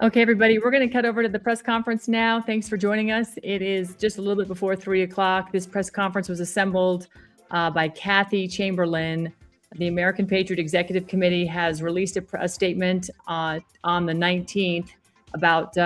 Okay, everybody, we're going to cut over to the press conference now. Thanks for joining us. It is just a little bit before 3 o'clock. This press conference was assembled by Kathy Chamberlain. The American Patriot Executive Committee has released a statement on the 19th about the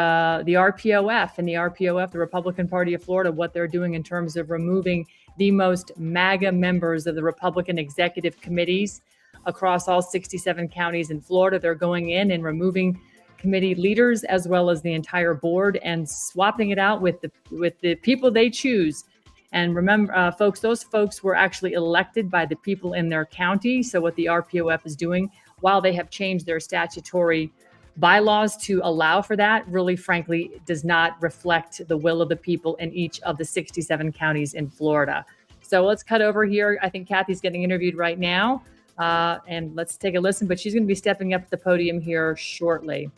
RPOF and the RPOF, the Republican Party of Florida, what they're doing in terms of removing the most MAGA members of the Republican executive committees across all 67 counties in Florida. They're going in and removing committee leaders as well as the entire board and swapping it out with the people they choose. And remember, folks, those folks were actually elected by the people in their county. So what the RPOF is doing, while they have changed their statutory bylaws to allow for that, really, frankly, does not reflect the will of the people in each of the 67 counties in Florida. So let's cut over here. I think Kathy's getting interviewed right now. And let's take a listen, but she's going to be stepping up to the podium here shortly.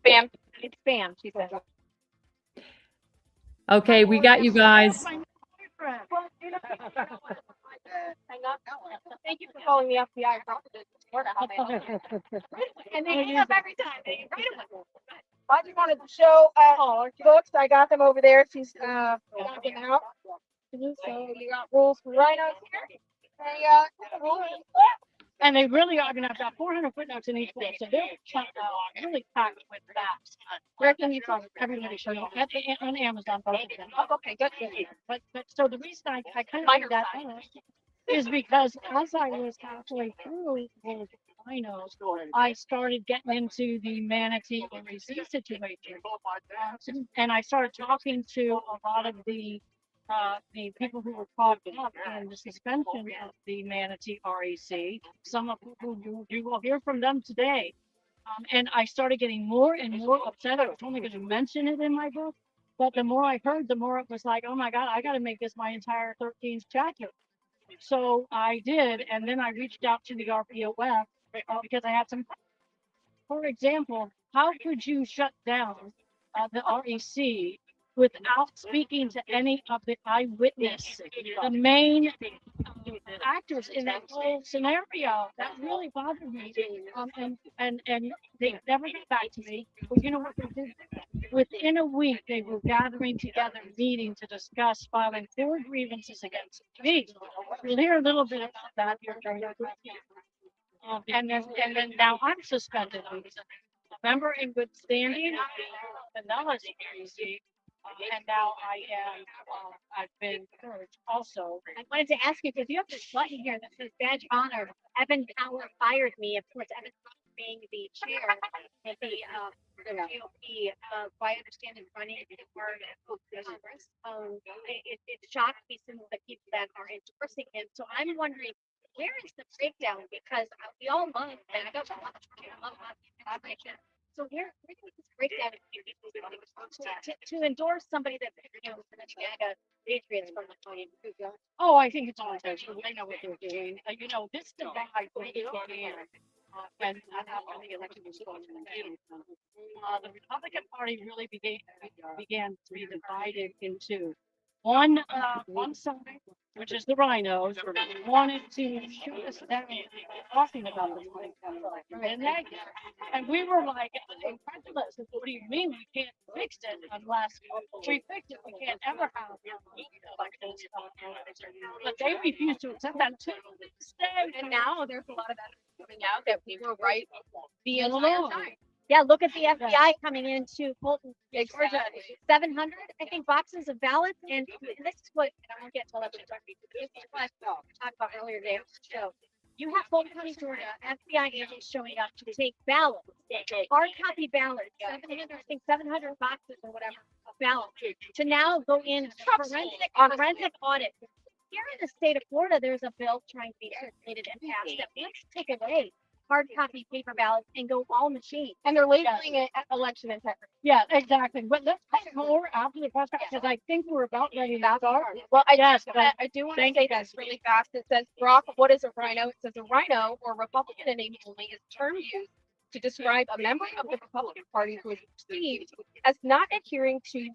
Spam. It's spam, she said. Okay, we got you guys. Thank you for calling the FBI. And they hang up every time. I just wanted to show books. I got them over there. She's knocking out. So you got rules for rhinos here. And they really are going to have about 400 footnotes in each book. So they're really packed with facts. Where can you find everybody show you on Amazon? Both of them. Oh, okay, good. But so the reason I kind of made that is because as I was halfway through those rhinos, I started getting into the Manatee REC situation. And I started talking to a lot of the people who were caught up in the suspension of the Manatee REC, some of whom you will hear from them today. And I started getting more and more upset. I was only going to mention it in my book, but the more I heard, the more it was like, oh my God, I got to make this my entire 13th chapter. So I did, and then I reached out to the RPOF because I had some. For example, how could you shut down the REC without speaking to any of the eyewitness, the main actors in that whole scenario? That really bothered me. And they never got back to me. But you know what they did? Within a week, they were gathering together, meeting to discuss filing 4 grievances against me. We'll hear a little bit about that here. And then now I'm suspended. Member in good standing, Vanello's REC. And now I've been purged also. I wanted to ask you, because you have this button here that says badge of honor. Evan Power fired me. Of course, Evan being the chair of the GOP. I understand is running for Congress. It shocked me some of the people that are endorsing him. So I'm wondering, where is the breakdown? Because we all love MAGA. I love collaboration. So where is this breakdown to endorse somebody that MAGA Patriots from the time? Oh, I think it's all intentional. They know what they're doing. This divide really began, and I think election was going to the Republican Party really began to be divided into one side, which is the rhinos, wanted to shoot us down talking about the and we were like incredulous. What do you mean we can't fix it unless we fix it? We can't ever have elections. But they refused to accept that too. And now there's a lot of evidence coming out that we were right the entire time. Yeah, look at the FBI coming into Fulton, Georgia. 700, I think, boxes of ballots. And this is what, I won't get to election talk. This is what I talked about earlier today on the show. You have Fulton County, Georgia, FBI agents showing up to take ballots, hard copy ballots, 700, I think 700 boxes or whatever ballot to now go in forensic audit. Here in the state of Florida, there's a bill trying to be circulated and passed that let's take away hard copy paper ballots and go all machine. And they're labeling it election integrity. Yeah, exactly. But let's talk more after the press because I think we're about ready to start. Well, I do want to Thank say you, guys. this really fast. It says, Brock, what is a rhino? It says a rhino, or Republican in name only, is a term used to describe a member of the Republican Party who is perceived as not adhering to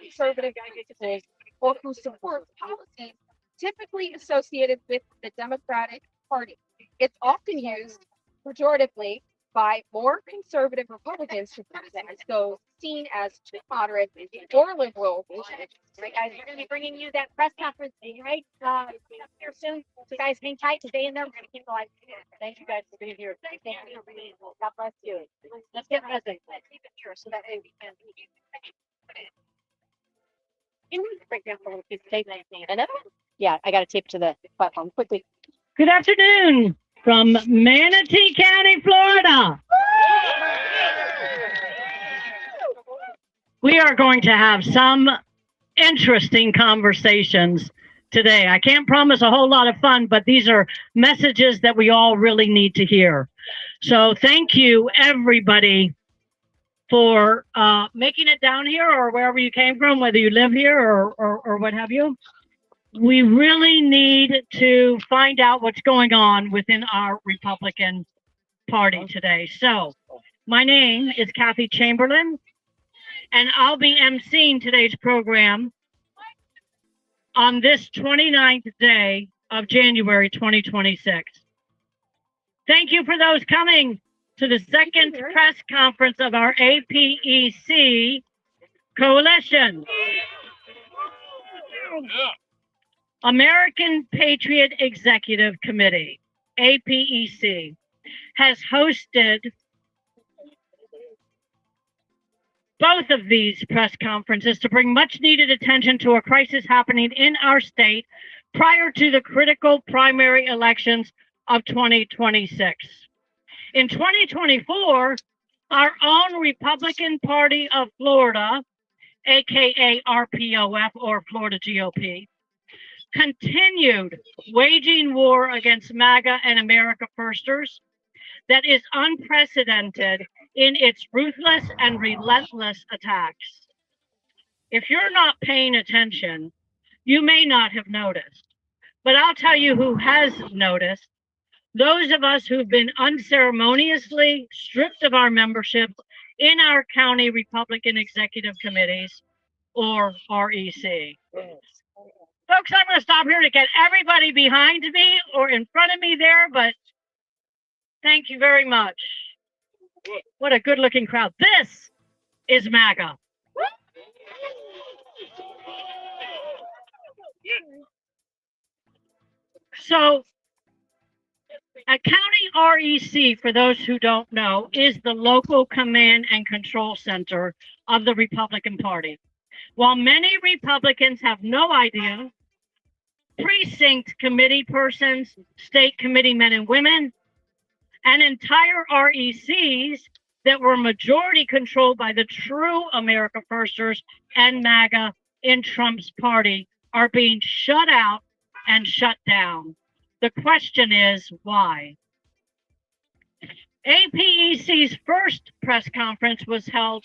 conservative principles or who supports policies typically associated with the Democratic Party. It's often used pejoratively by more conservative Republicans to present as those seen as too moderate or liberal. Right, guys, we're going to be bringing you that press conference right here soon. So, guys, hang tight. Stay in there. We're going to keep the live. Thank you guys for being here. Thank you for being here. God bless you. Let's get resident. Let's keep it here so that way we can. Can we break down for a tape anything? Another one? Yeah, I got to tape to the platform quickly. Good afternoon from Manatee County, Florida. We are going to have some interesting conversations today. I can't promise a whole lot of fun, but these are messages that we all really need to hear. So thank you, everybody, for making it down here or wherever you came from, whether you live here or what have you. We really need to find out what's going on within our Republican Party today. So my name is Kathy Chamberlain, and I'll be emceeing today's program on this 29th day of January 2026. Thank you for those coming to the second press conference of our APEC coalition. American Patriot Executive Committee, APEC, has hosted both of these press conferences to bring much needed attention to a crisis happening in our state prior to the critical primary elections of 2026. In 2024, our own Republican Party of Florida, aka Rpof or Florida GOP, continued waging war against MAGA and America Firsters that is unprecedented in its ruthless and relentless attacks. If you're not paying attention, you may not have noticed, but I'll tell you who has noticed. Those of us who've been unceremoniously stripped of our membership in our county Republican executive committees, or REC. Folks, I'm going to stop here to get everybody behind me or in front of me there, but thank you very much. What a good looking crowd. This is MAGA. So, a county REC, for those who don't know, is the local command and control center of the Republican Party. While many Republicans have no idea, precinct committee persons, state committee men and women, and entire RECs that were majority controlled by the true America Firsters and MAGA in Trump's party are being shut out and shut down. The question is, why? APEC's first press conference was held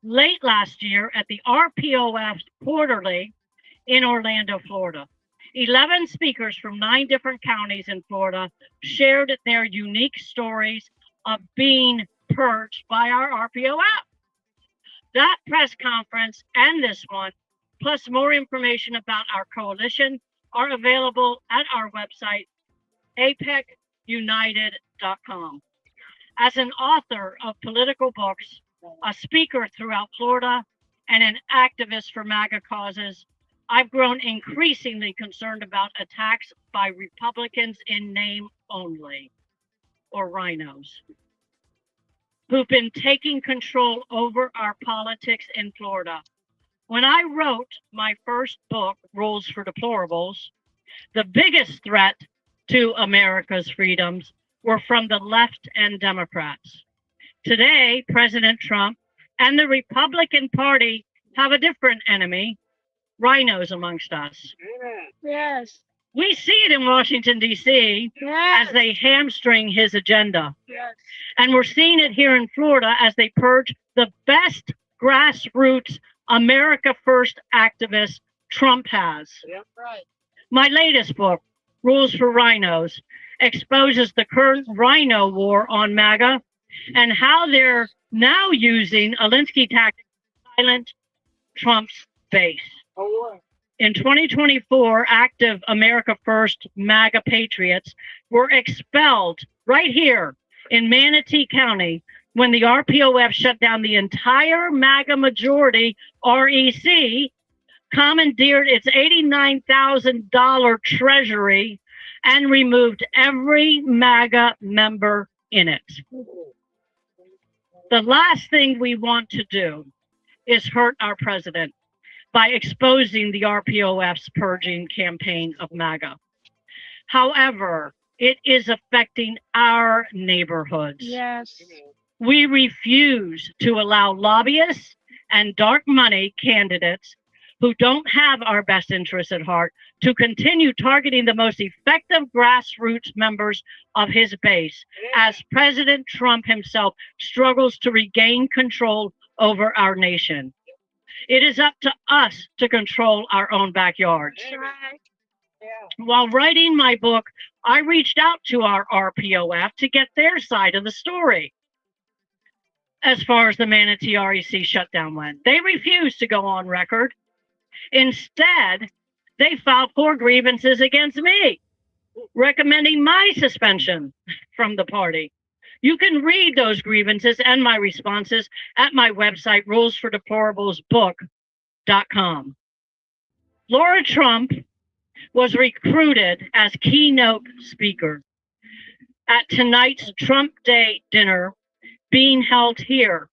late last year at the Rpof Quarterly in Orlando, Florida. 11 speakers from 9 different counties in Florida shared their unique stories of being purged by our Rpof. That press conference and this one, plus more information about our coalition, are available at our website, apecunited.com. As an author of political books, a speaker throughout Florida, and an activist for MAGA causes, I've grown increasingly concerned about attacks by Republicans in name only, or rhinos, who've been taking control over our politics in Florida. When I wrote my first book, Rules for Deplorables, the biggest threat to America's freedoms were from the left and Democrats. Today, President Trump and the Republican Party have a different enemy, rhinos amongst us. Yes. We see it in Washington, D.C. Yes. as they hamstring his agenda. Yes. And we're seeing it here in Florida as they purge the best grassroots America First activist Trump has. Yep. Right. My latest book, Rules for Rhinos, exposes the current rhino war on MAGA and how they're now using Alinsky tactics to silence Trump's base. Oh, In 2024, active America First MAGA patriots were expelled right here in Manatee County when the RPOF shut down the entire MAGA majority REC, commandeered its $89,000 treasury, and removed every MAGA member in it. The last thing we want to do is hurt our president by exposing the RPOF's purging campaign of MAGA. However, it is affecting our neighborhoods. yes. We refuse to allow lobbyists and dark money candidates who don't have our best interests at heart to continue targeting the most effective grassroots members of his base as President Trump himself struggles to regain control over our nation. It is up to us to control our own backyards. Right. While writing my book, I reached out to our RPOF to get their side of the story as far as the Manatee REC shutdown went. They refused to go on record. Instead, they filed 4 grievances against me, recommending my suspension from the party. You can read those grievances and my responses at my website, rulesfordeplorablesbook.com. Lara Trump was recruited as keynote speaker at tonight's Trump Day dinner being held here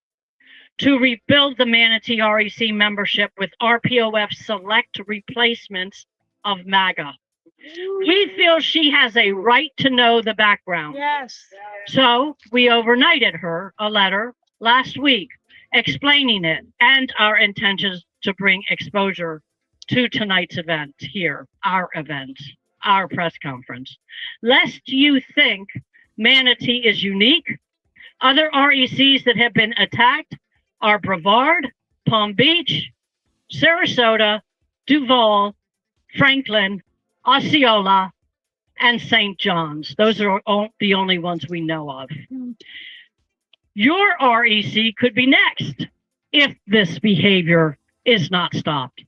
to rebuild the Manatee REC membership with RPOF select replacements of MAGA. We feel she has a right to know the background. Yes. So we overnighted her a letter last week explaining it and our intentions to bring exposure to tonight's event here, our event, our press conference. Lest you think Manatee is unique, other RECs that have been attacked are Brevard, Palm Beach, Sarasota, Duval, Franklin, Osceola, and St. John's. Those are the only ones we know of. Your REC could be next if this behavior is not stopped.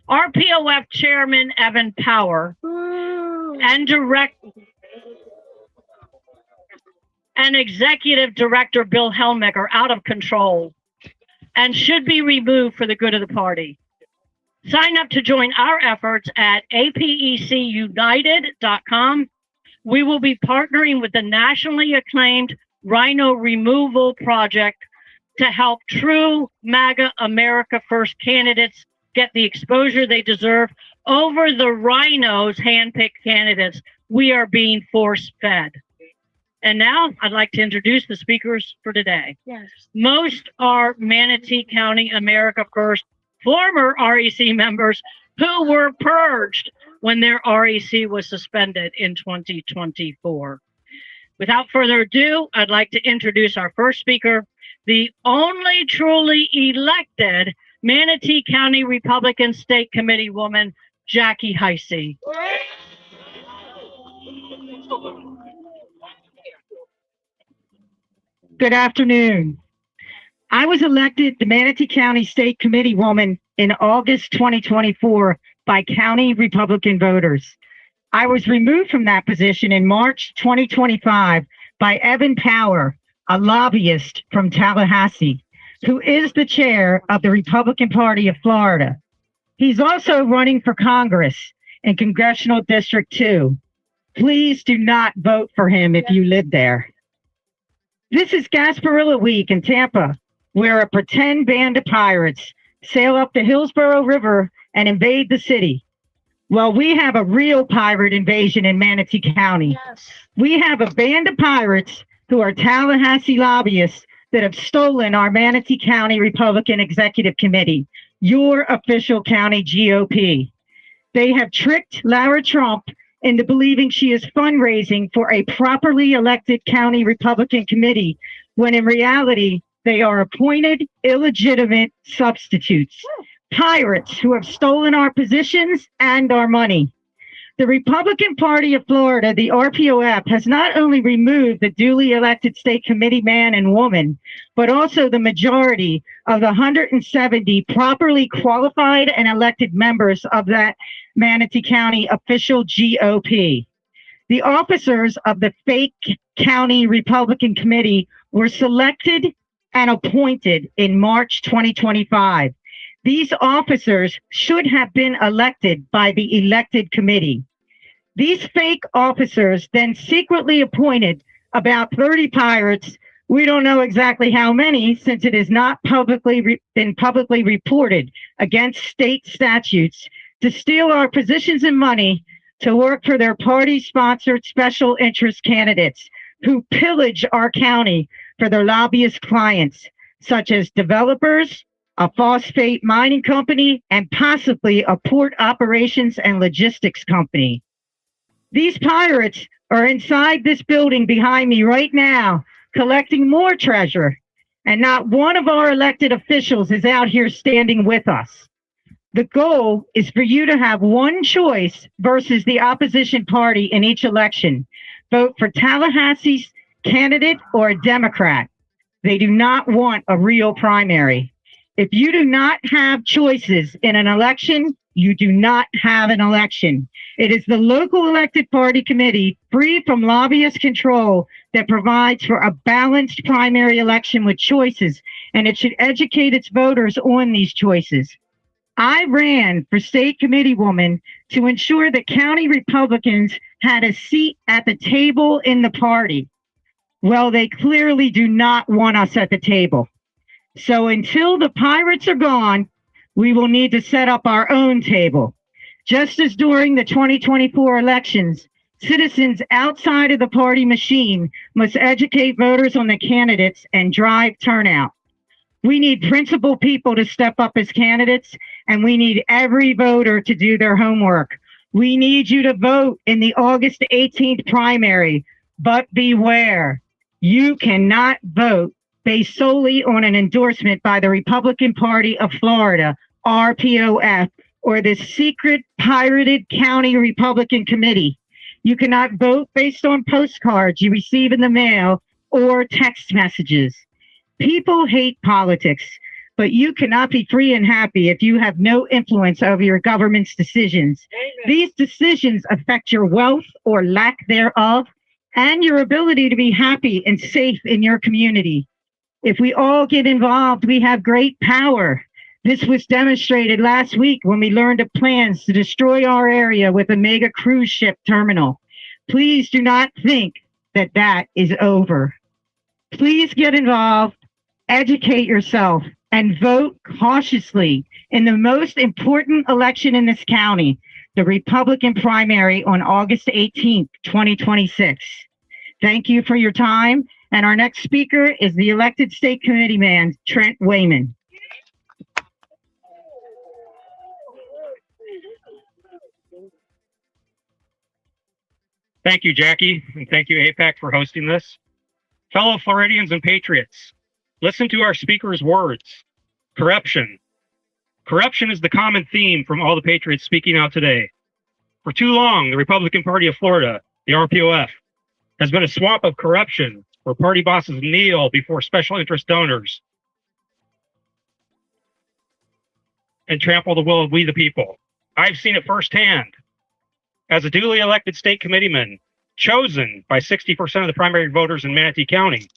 RPOF Chairman Evan Power and Executive Director Bill Helmich are out of control and should be removed for the good of the party. Sign up to join our efforts at apecunited.com. We will be partnering with the nationally acclaimed Rhino Removal Project to help true MAGA America First candidates get the exposure they deserve over the rhinos handpicked candidates we are being force-fed. And now I'd like to introduce the speakers for today. Yes. Most are Manatee County America First former REC members who were purged when their REC was suspended in 2024. Without further ado, I'd like to introduce our first speaker, the only truly elected Manatee County Republican State Committee woman, Jackie Heisey. Good afternoon. I was elected the Manatee County State Committee woman in August 2024 by county Republican voters. I was removed from that position in March 2025 by Evan Power, a lobbyist from Tallahassee, who is the chair of the Republican Party of Florida. He's also running for Congress in Congressional District 2. Please do not vote for him if you live there. This is Gasparilla Week in Tampa, where a pretend band of pirates sail up the Hillsborough River and invade the city. Well, we have a real pirate invasion in Manatee County. Yes. We have a band of pirates who are Tallahassee lobbyists that have stolen our Manatee County Republican Executive Committee. your official county GOP. They have tricked Lara Trump into believing she is fundraising for a properly elected county Republican committee, when in reality, they are appointed illegitimate substitutes, pirates who have stolen our positions and our money. The Republican Party of Florida, the RPOF, has not only removed the duly elected state committee man and woman, but also the majority of the 170 properly qualified and elected members of that Manatee County official GOP. The officers of the fake county Republican committee were selected and appointed in March 2025. These officers should have been elected by the elected committee. These fake officers then secretly appointed about 30 pirates. We don't know exactly how many, since it has not been publicly reported against state statutes, to steal our positions and money to work for their party-sponsored special interest candidates who pillage our county for their lobbyist clients, such as developers, a phosphate mining company, and possibly a port operations and logistics company. These pirates are inside this building behind me right now, collecting more treasure, and not one of our elected officials is out here standing with us. The goal is for you to have one choice versus the opposition party in each election. Vote for Tallahassee's candidate or a Democrat. They do not want a real primary. If you do not have choices in an election, you do not have an election. It is the local elected party committee, free from lobbyist control, that provides for a balanced primary election with choices, and it should educate its voters on these choices. I ran for state committee woman to ensure that county Republicans had a seat at the table in the party. Well, they clearly do not want us at the table. So until the pirates are gone, we will need to set up our own table. Just as during the 2024 elections, citizens outside of the party machine must educate voters on the candidates and drive turnout. We need principled people to step up as candidates, and we need every voter to do their homework. We need you to vote in the August 18th primary, but beware, you cannot vote based solely on an endorsement by the Republican Party of Florida, RPOF, or the secret pirated county Republican committee. You cannot vote based on postcards you receive in the mail or text messages. People hate politics, but you cannot be free and happy if you have no influence over your government's decisions. Amen. These decisions affect your wealth or lack thereof, and your ability to be happy and safe in your community. If we all get involved, we have great power. This was demonstrated last week when we learned of plans to destroy our area with a mega cruise ship terminal. Please do not think that that is over. Please get involved, educate yourself, and vote cautiously in the most important election in this county, the Republican primary on August 18th, 2026. Thank you for your time. And our next speaker is the elected state committee man, Trent Wayman. Thank you, Jackie, and thank you, APEC, for hosting this. Fellow Floridians and Patriots, listen to our speaker's words. Corruption. Corruption is the common theme from all the Patriots speaking out today. For too long, the Republican Party of Florida, the RPOF, has been a swamp of corruption where party bosses kneel before special interest donors and trample the will of we the people. I've seen it firsthand. As a duly elected state committeeman, chosen by 60% of the primary voters in Manatee County,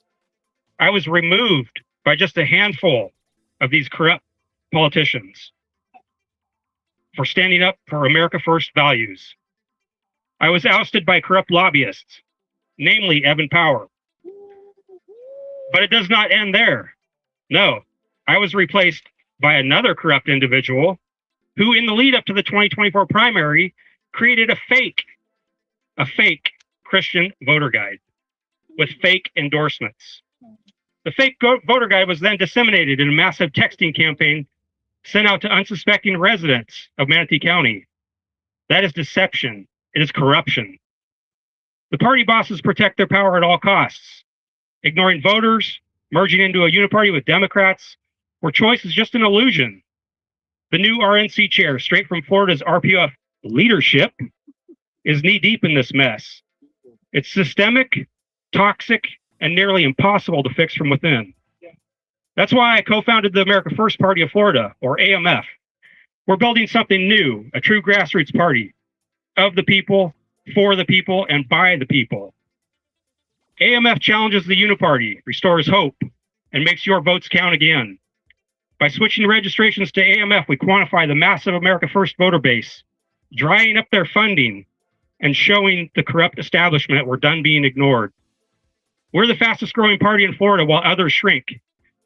I was removed by just a handful of these corrupt politicians for standing up for America First values. I was ousted by corrupt lobbyists, namely Evan Power. But it does not end there. No, I was replaced by another corrupt individual who, in the lead up to the 2024 primary, created a fake Christian voter guide with fake endorsements. The fake voter guide was then disseminated in a massive texting campaign sent out to unsuspecting residents of Manatee County. That is deception. It is corruption. The party bosses protect their power at all costs, ignoring voters, merging into a uniparty with Democrats, where choice is just an illusion. The new RNC chair, straight from Florida's Rpof leadership, is knee-deep in this mess. It's systemic, toxic, and nearly impossible to fix from within. That's why I co-founded the America First Party of Florida, or AMF. We're building something new, a true grassroots party of the people, for the people, and by the people. AMF challenges the uniparty, restores hope, and makes your votes count again. By switching registrations to AMF, we quantify the massive America First voter base, drying up their funding, and showing the corrupt establishment we're done being ignored. We're the fastest growing party in Florida while others shrink.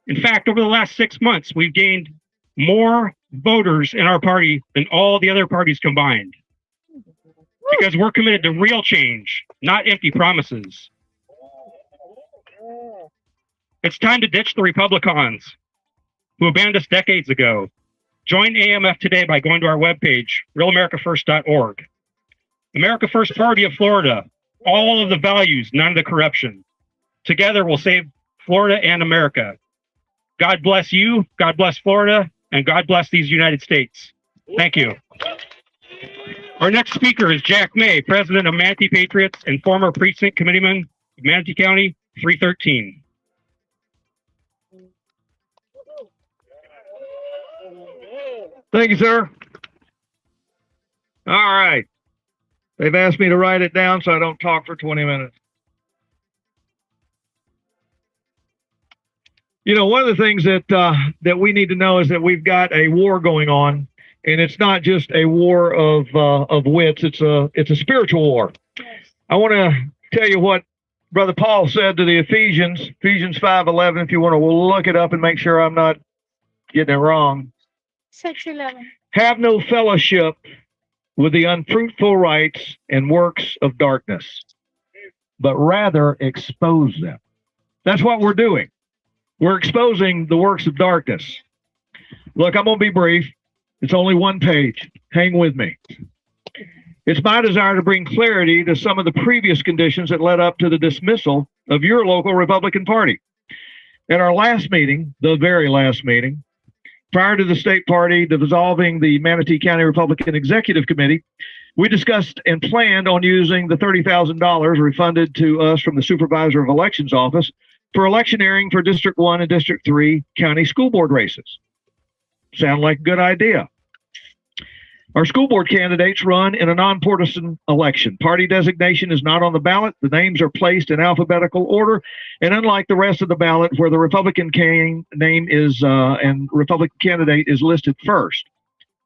In fact, over the last 6 months, we've gained more voters in our party than all the other parties combined. Because we're committed to real change, not empty promises. It's time to ditch the Republicans who abandoned us decades ago. Join AMF today by going to our webpage, realamericafirst.org. America First Party of Florida, all of the values, none of the corruption. Together we'll save Florida and America. God bless you, God bless Florida, and God bless these United States. Thank you. Our next speaker is Jack May, president of Manatee Patriots and former precinct committeeman of Manatee County, 313. Thank you, sir. All right. They've asked me to write it down so I don't talk for 20 minutes. You know, one of the things that we need to know is that we've got a war going on, and it's not just a war of wits. It's a spiritual war. I want to tell you what Brother Paul said to the Ephesians 5:11. If you want to look it up and make sure I'm not getting it wrong. 6:11. Have no fellowship with the unfruitful rites and works of darkness, but rather expose them. That's what we're doing. We're exposing the works of darkness. Look, I'm going to be brief. It's only one page. Hang with me. It's my desire to bring clarity to some of the previous conditions that led up to the dismissal of your local Republican Party. At our last meeting, the very last meeting, prior to the state party dissolving the Manatee County Republican Executive Committee, we discussed and planned on using the $30,000 refunded to us from the Supervisor of Elections office for electioneering for District 1 and District 3 county school board races. Sound like a good idea. Our school board candidates run in a nonpartisan election. Party designation is not on the ballot. The names are placed in alphabetical order. And unlike the rest of the ballot where the Republican name is and Republican candidate is listed first.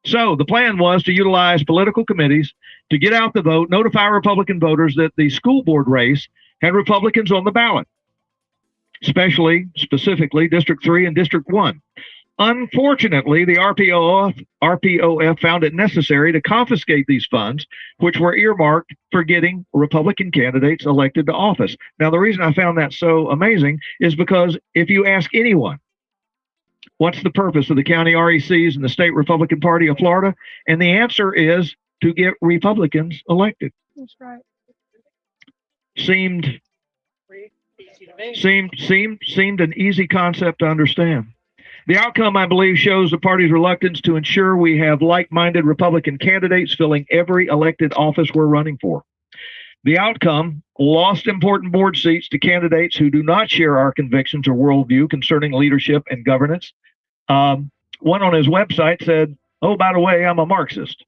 So the plan was to utilize political committees to get out the vote, notify Republican voters that the school board race had Republicans on the ballot, specifically District 3 and District 1. Unfortunately, the RPOF found it necessary to confiscate these funds, which were earmarked for getting Republican candidates elected to office. Now, the reason I found that so amazing is because if you ask anyone, what's the purpose of the county RECs and the state Republican Party of Florida? And the answer is to get Republicans elected. That's right. Seemed an easy concept to understand. The outcome, I believe, shows the party's reluctance to ensure we have like-minded Republican candidates filling every elected office we're running for. The outcome, lost important board seats to candidates who do not share our convictions or worldview concerning leadership and governance. One on his website said, "Oh, by the way, I'm a Marxist."